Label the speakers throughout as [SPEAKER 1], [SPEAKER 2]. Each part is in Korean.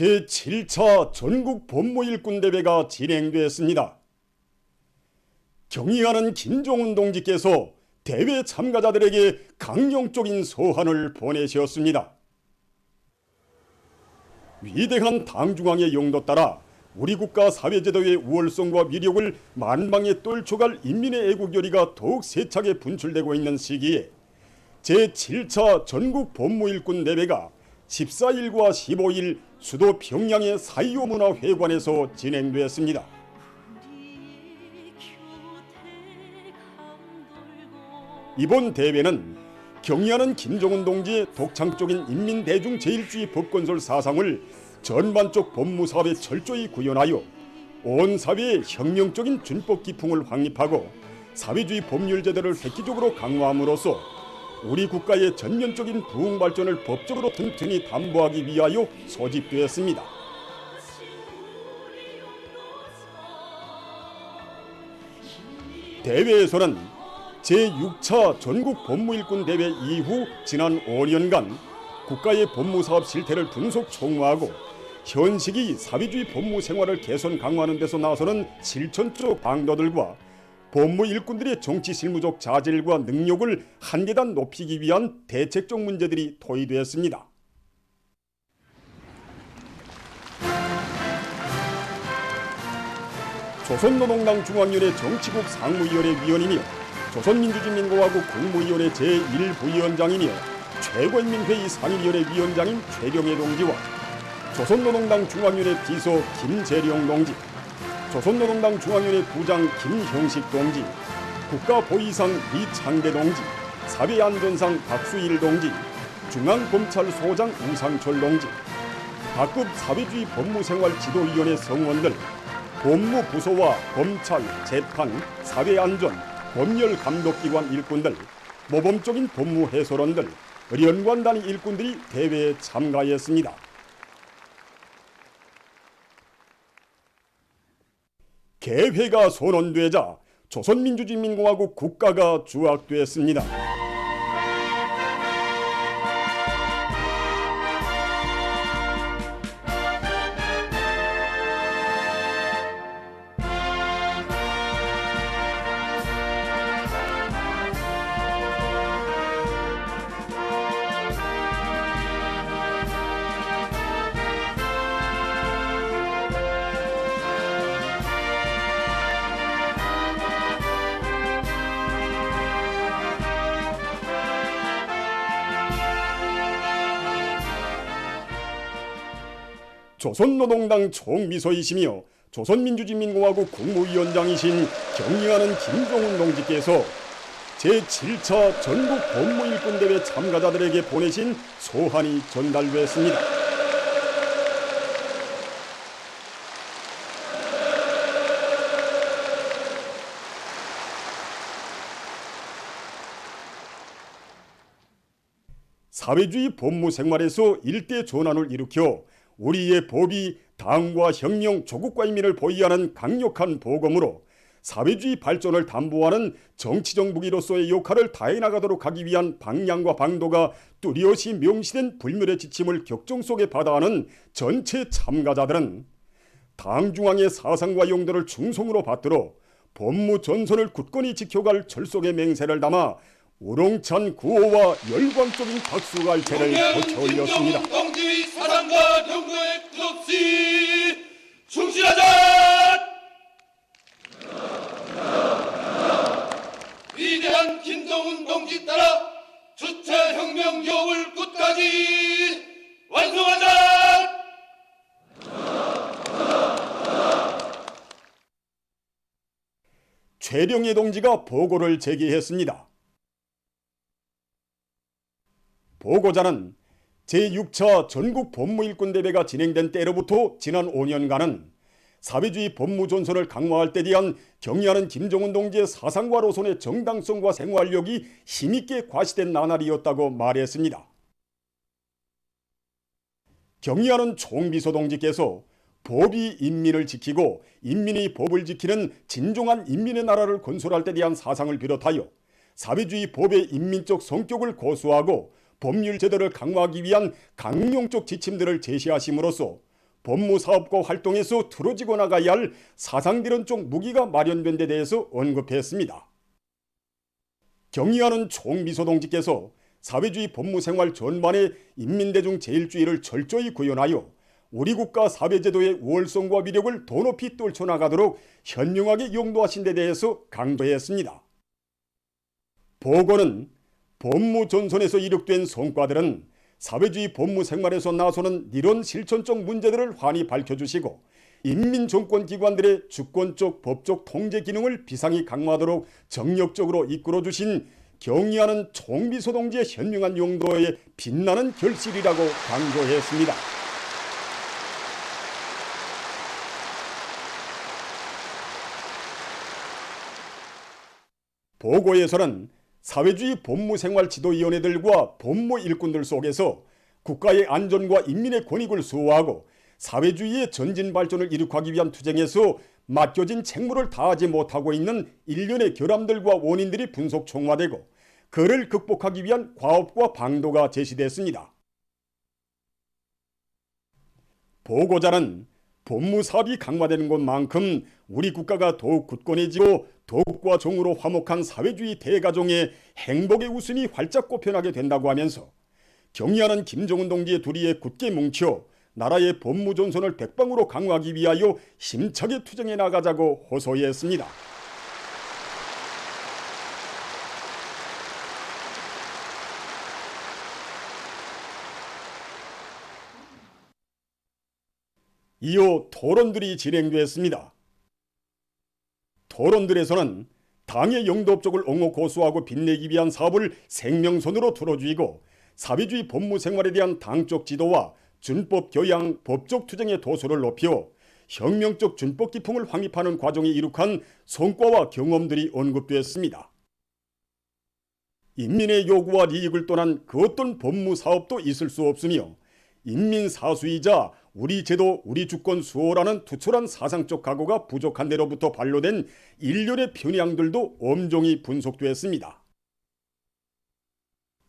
[SPEAKER 1] 제7차 전국 법무일꾼대회가 진행됐습니다. 경의하는 김종훈 동지께서 대회 참가자들에게 강령적인 서한을 보내셨습니다. 위대한 당중앙의 용도 따라 우리 국가 사회제도의 우월성과 위력을 만방에 떨쳐갈 인민의 애국열의가 더욱 세차게 분출되고 있는 시기에 제7차 전국 법무일꾼대회가 14일과 15일 수도 평양의 사이오문화회관에서 진행됐습니다. 이번 대회는 경의하는 김종훈 동지의 독창적인 인민대중 제일주의 법건설 사상을 전반적 법무사업에 철저히 구현하여 온 사회의 혁명적인 준법 기풍을 확립하고 사회주의 법률 제도를 획기적으로 강화함으로써 우리 국가의 전면적인 부흥 발전을 법적으로 튼튼히 담보하기 위하여 소집되었습니다. 대회에서는 제6차 전국 법무일꾼 대회 이후 지난 5년간 국가의 법무사업 실태를 분석 총화하고 현 시기 사회주의 법무 생활을 개선 강화하는 데서 나서는 실천적 강도들과 법무 일꾼들의 정치 실무적 자질과 능력을 한 계단 높이기 위한 대책적 문제들이 토의되었습니다. 조선노동당 중앙위원회 정치국 상무위원회 위원이며 조선민주주의인민공화국 국무위원회 제1부위원장이며 최고인민회의 상임위원회 위원장인 최경애 동지와 조선노동당 중앙위원회 비서 김재령 동지, 조선노동당 중앙위원회 부장 김형식 동지, 국가보위상 이창대 동지, 사회안전상 박수일 동지, 중앙검찰소장 우상철 동지, 각급 사회주의 법무생활 지도위원회 성원들, 법무부서와 검찰, 재판, 사회안전, 법률감독기관 일꾼들, 모범적인 법무 해설원들, 연관단위 일꾼들이 대회에 참가했습니다. 개회가 선언되자 조선민주주의인민공화국 국가가 주악됐습니다. 조선노동당 총비서이시며 조선민주주의인민공화국 국무위원장이신 경의하는 김종훈 동지께서 제7차 전국 법무일꾼대회 참가자들에게 보내신 서한이 전달됐습니다. 사회주의 법무 생활에서 일대 전환을 일으켜 우리의 법이 당과 혁명, 조국과 인민을 보위하는 강력한 보검으로 사회주의 발전을 담보하는 정치적 무기로서의 역할을 다해나가도록 하기 위한 방향과 방도가 뚜렷이 명시된 불멸의 지침을 격정 속에 받아하는 전체 참가자들은 당중앙의 사상과 용도를 충성으로 받들어 법무 전선을 굳건히 지켜갈 철석의 맹세를 담아 우렁찬 구호와 열광적인 박수갈채를 거쳐올렸습니다.
[SPEAKER 2] 동지의 사상과 용도에 끝없이 충실하자! 위대한 김정은 동지 따라 주체 혁명 여울 끝까지 완성하자!
[SPEAKER 1] 최령해 동지가 보고를 제기했습니다. 보고자는 제6차 전국 법무일꾼대회가 진행된 때로부터 지난 5년간은 사회주의 법무 전선을 강화할 때 대한 경의하는 김종훈 동지의 사상과 노선의 정당성과 생활력이 힘있게 과시된 나날이었다고 말했습니다. 경의하는 총비서 동지께서 법이 인민을 지키고 인민이 법을 지키는 진정한 인민의 나라를 건설할 때 대한 사상을 비롯하여 사회주의 법의 인민적 성격을 고수하고 법률 제도를 강화하기 위한 강령적 지침들을 제시하심으로써 법무사업과 활동에서 틀어지고 나가야 할 사상들은 무기가 마련된 데 대해서 언급했습니다. 경의하는 총비서동지께서 사회주의 법무생활 전반의 인민대중 제일주의를 철저히 구현하여 우리 국가 사회제도의 우월성과 위력을 더 높이 떨쳐나가도록 현명하게 용도하신 데 대해서 강조했습니다. 보고는 법무전선에서 이룩된 성과들은 사회주의 법무생활에서 나서는 이런 실천적 문제들을 환히 밝혀주시고 인민정권기관들의 주권적 법적 통제 기능을 비상히 강화하도록 정력적으로 이끌어주신 경의하는 총비서동지의 현명한 용도에 빛나는 결실이라고 강조했습니다. 보고에서는 사회주의 법무생활지도위원회들과 법무일꾼들 속에서 국가의 안전과 인민의 권익을 수호하고 사회주의의 전진 발전을 이룩하기 위한 투쟁에서 맡겨진 책무를 다하지 못하고 있는 일련의 결함들과 원인들이 분석 총화되고 그를 극복하기 위한 과업과 방도가 제시됐습니다. 보고자는 법무사업이 강화되는 것만큼 우리 국가가 더욱 굳건해지고 도국과 정으로 화목한 사회주의 대가정의 행복의 웃음이 활짝 꽃펴나게 된다고 하면서 경의하는 김정은 동지의 둘이에 굳게 뭉쳐 나라의 법무전선을 백방으로 강화하기 위하여 힘차게 투쟁해 나가자고 호소했습니다. 이어 토론들이 진행됐습니다. 토론들에서는 당의 영도업적을 옹호 고수하고 빛내기 위한 사업을 생명선으로 틀어주이고 사회주의 법무생활에 대한 당적 지도와 준법 교양, 법적 투쟁의 도수를 높여 혁명적 준법 기풍을 확립하는 과정에 이룩한 성과와 경험들이 언급되었습니다. 인민의 요구와 이익을 떠난 그 어떤 법무사업도 있을 수 없으며 인민사수이자 우리 제도 우리 주권 수호라는 투철한 사상적 각오가 부족한 데로부터 반로된 일련의 편향들도 엄정히 분석되었습니다.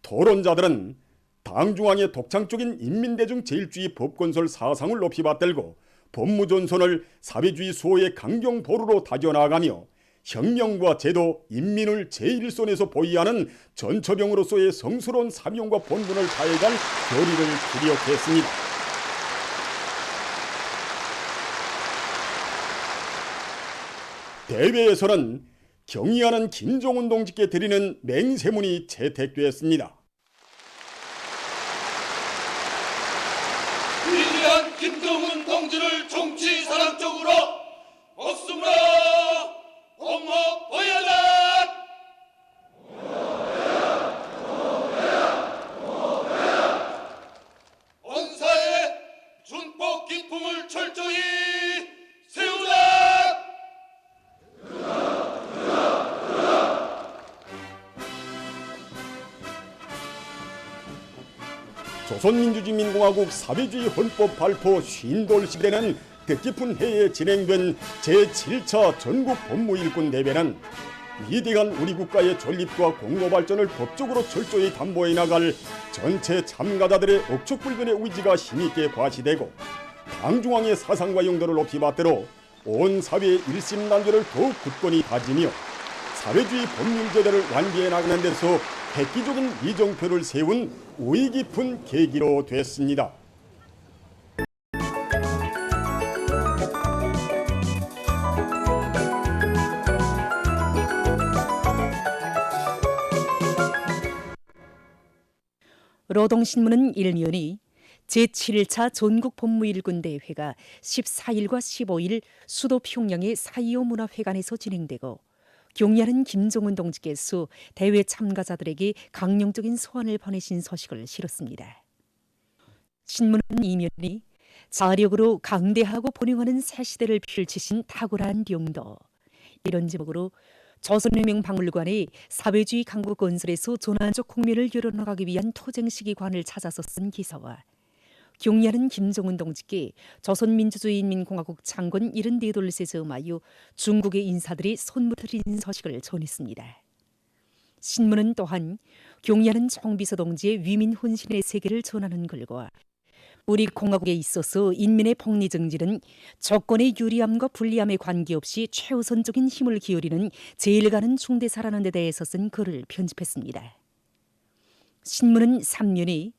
[SPEAKER 1] 토론자들은 당중앙의 독창적인 인민대중 제일주의 법건설 사상을 높이 받들고 법무전선을 사회주의 수호의 강경보루로 다져나가며 혁명과 제도, 인민을 제1선에서 보위하는 전처병으로서의 성스러운 사명과 본분을 다해갈 결의를 기력했습니다. 대회에서는 경의하는 김정은 동지께 드리는 맹세문이 채택되었습니다.
[SPEAKER 2] 위대한 김정은 동지를 정치 사랑적으로 목숨으로 옹호해야다. 원사의 준법 기풍을 철저히 세우라.
[SPEAKER 1] 조선민주주의민공화국 사회주의 헌법 발표 50돌 뜻깊은 해에 진행된 제7차 전국 법무일꾼 대회는 위대한 우리 국가의 존립과 공로발전을 법적으로 철저히 담보해 나갈 전체 참가자들의 억척불변의 의지가 힘있게 과시되고 당중앙의 사상과 용도를 높이 받들어 온 사회의 일심단결을 더욱 굳건히 다지며 사회주의 법률제도를 완비해 나가는 데서 획기적인 이정표를 세운 의의 깊은 계기로 됐습니다.
[SPEAKER 3] 노동신문은 일면이 제7차 전국법무일꾼대회가 14일과 15일 수도 평양의 4.25 문화회관에서 진행되고 경의하는 김정은 동지께서 대회 참가자들에게 강령적인 소원을 보내신 소식을 실었습니다. 신문은 이면이 자력으로 강대하고 번영하는 새 시대를 펼치신 탁월한 용도, 이런 제목으로 조선혁명박물관의 사회주의 강국 건설에서 전환적 국면을 열어나가기 위한 토쟁시기관을 찾아서 쓴 기사와 경의하는 김정은 동지께 조선민주주의인민공화국 창건 74돌세 점하여 중국의 인사들이 선물을 드린 소식을 전했습니다. 신문은 또한 경의하는 총비서 동지의 위민 혼신의 세계를 전하는 글과 우리 공화국에 있어서 인민의 복리 정진은 조건의 유리함과 불리함에 관계없이 최우선적인 힘을 기울이는 제일 가는 중대사라는 데 대해서 쓴 글을 편집했습니다. 신문은 3년이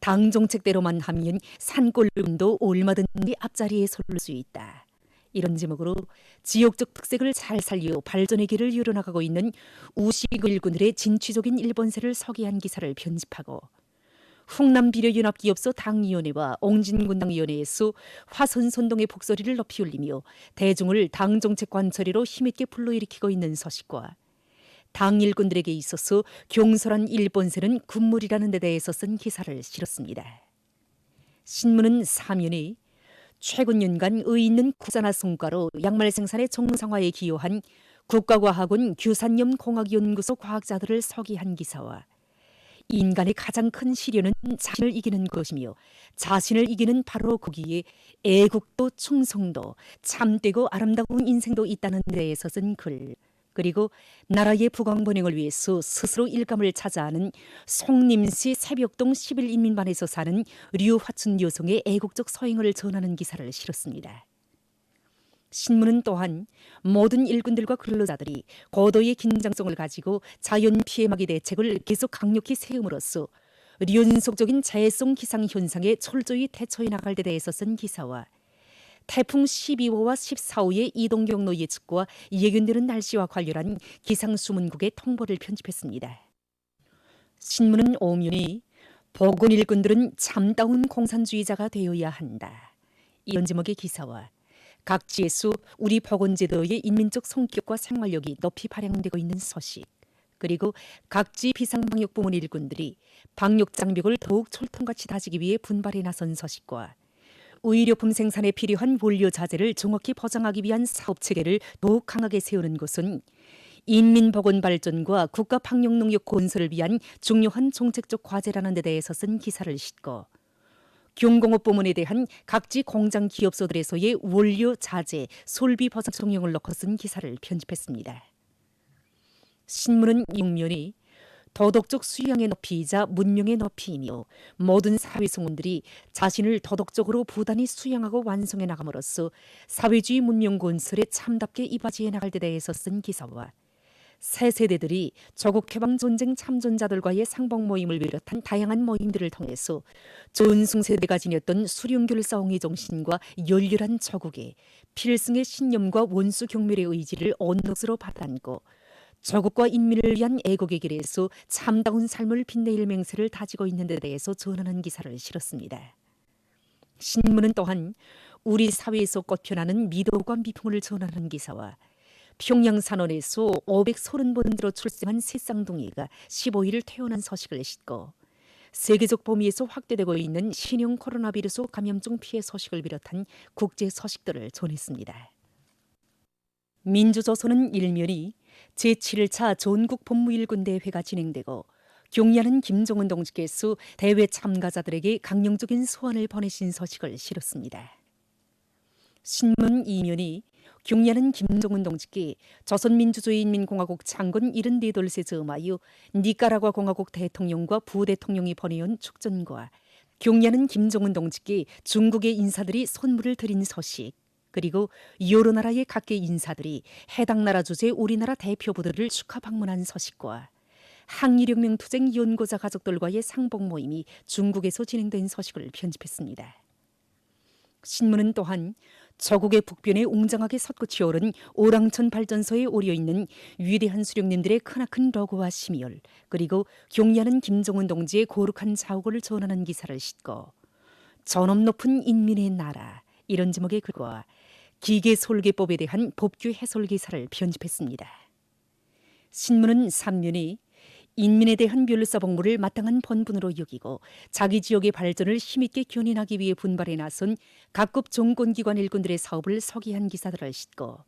[SPEAKER 3] 당 정책대로만 하면 산골름도 얼마든지 앞자리에 서를 수 있다. 이런 제목으로 지역적 특색을 잘 살려 발전의 길을 이뤄나가고 있는 우식 일군들의 진취적인 일본세를 서기한 기사를 편집하고 흥남비료연합기업소 당위원회와 옹진군당위원회에서 화선선동의 북소리를 높이 울리며 대중을 당정책 관철이로 힘있게 불러일으키고 있는 서식과 당 일군들에게 있어서 경솔한 일본세는 군물이라는 데 대해서 쓴 기사를 실었습니다. 신문은 사면이 최근 년간 의의 있는 국산화 성과로 양말 생산의 정상화에 기여한 국가과학원 규산염공학연구소 과학자들을 서기한 기사와 인간의 가장 큰 시련은 자신을 이기는 것이며 자신을 이기는 바로 거기에 애국도 충성도 참되고 아름다운 인생도 있다는 데에서 쓴 글, 그리고 나라의 부강번영을 위해서 스스로 일감을 찾아하는 송림시 새벽동 11인민반에서 사는 류화춘 여성의 애국적 서행을 전하는 기사를 실었습니다. 신문은 또한 모든 일꾼들과 근로자들이 고도의 긴장성을 가지고 자연 피해막이 대책을 계속 강력히 세움으로써 연속적인 자해성 기상 현상에 철저히 대처해 나갈 데 대해서 쓴 기사와 태풍 12호와 14호의 이동 경로 예측과 예견되는 날씨와 관련한 기상수문국의 통보를 편집했습니다. 신문은 오면이 보건 일꾼들은 참다운 공산주의자가 되어야 한다. 이런 제목의 기사와 각지에서 우리 보건제도의 인민적 성격과 생활력이 높이 발양되고 있는 소식, 그리고 각지 비상방역부문 일꾼들이 방역장벽을 더욱 철통같이 다지기 위해 분발해 나선 소식과 의료품 생산에 필요한 원료 자재를 정확히 포장하기 위한 사업체계를 더욱 강하게 세우는 것은 인민보건 발전과 국가방역농력 건설을 위한 중요한 정책적 과제라는 데 대해서 쓴 기사를 싣고 경공업 부문에 대한 각지 공장 기업소들에서의 원료 자재 솔비 보상 성명을 넣고 쓴 기사를 편집했습니다. 신문은 육면이 도덕적 수양의 높이이자 문명의 높이이며 모든 사회성원들이 자신을 도덕적으로 부단히 수양하고 완성해 나감으로써 사회주의 문명 건설에 참답게 이바지해 나갈 데 대해서 쓴 기사와 새 세대들이 조국 해방 전쟁 참전자들과의 상봉 모임을 비롯한 다양한 모임들을 통해서 전승 세대가 지녔던 수령결사옹의 정신과 열렬한 조국의 필승의 신념과 원수 경멸의 의지를 온덕스로 받아안고 조국과 인민을 위한 애국의 길에서 참다운 삶을 빛내일 맹세를 다지고 있는 데 대해서 전하는 기사를 실었습니다. 신문은 또한 우리 사회에서 꽃펴나는 미덕과 미풍을 전하는 기사와 평양 산원에서 530번째로 출생한 새 쌍둥이가 15일 퇴원한 소식을 싣고 세계적 범위에서 확대되고 있는 신형 코로나 바이러스 감염증 피해 소식을 비롯한 국제 소식들을 전했습니다. 민주조선은 일면이 제7차 전국 본무일군 대회가 진행되고 경의하는 김정은 동지께서 대회 참가자들에게 강령적인 소원을 보내신 소식을 실었습니다. 신문 2면이 경의하는 김정은 동지께 조선민주주의인민공화국 창건 74돌세 점하여 니카라과 공화국 대통령과 부대통령이 보내온 축전과 경의하는 김정은 동지께 중국의 인사들이 선물을 드린 소식, 그리고 여러 나라의 각계 인사들이 해당 나라 주재 우리나라 대표부들을 축하 방문한 소식과 항일혁명 투쟁 연고자 가족들과의 상봉 모임이 중국에서 진행된 소식을 편집했습니다. 신문은 또한 조국의 북변에 웅장하게 솟구치 오른 오랑천 발전소에 오려있는 위대한 수령님들의 크나큰 로고와 심혈, 그리고 경의하는 김정은 동지의 거룩한 자우고를 전하는 기사를 싣고 전업 높은 인민의 나라, 이런 제목의 글과 기계설계법에 대한 법규 해설 기사를 편집했습니다. 신문은 3면이 인민에 대한 멸사복무를 마땅한 본분으로 여기고 자기 지역의 발전을 힘있게 견인하기 위해 분발해 나선 각급 정권기관 일꾼들의 사업을 서기한 기사들을 싣고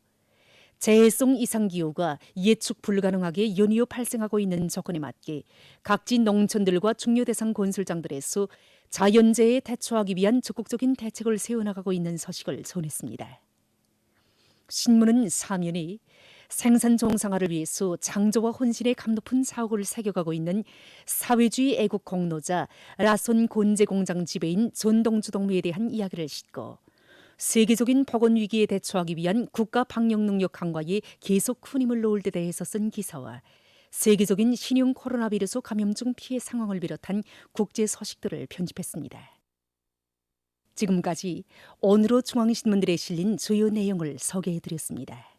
[SPEAKER 3] 재해성 이상기후가 예측 불가능하게 연이어 발생하고 있는 조건에 맞게 각지 농촌들과 중요대상 건설장들에서 자연재해에 대처하기 위한 적극적인 대책을 세워나가고 있는 소식을 전했습니다. 신문은 사면이 생산 정상화를 위해서 창조와 혼신의 감높은 사고를 새겨가고 있는 사회주의 애국 공로자 라손 곤제 공장 지배인 존동주동무에 대한 이야기를 싣고 세계적인 보건 위기에 대처하기 위한 국가 방역 능력 강화에 계속 큰 힘을 놓을 데 대해서 쓴 기사와 세계적인 신형 코로나 바이러스 감염증 피해 상황을 비롯한 국제 소식들을 편집했습니다. 지금까지 오늘의 중앙신문들에 실린 주요 내용을 소개해드렸습니다.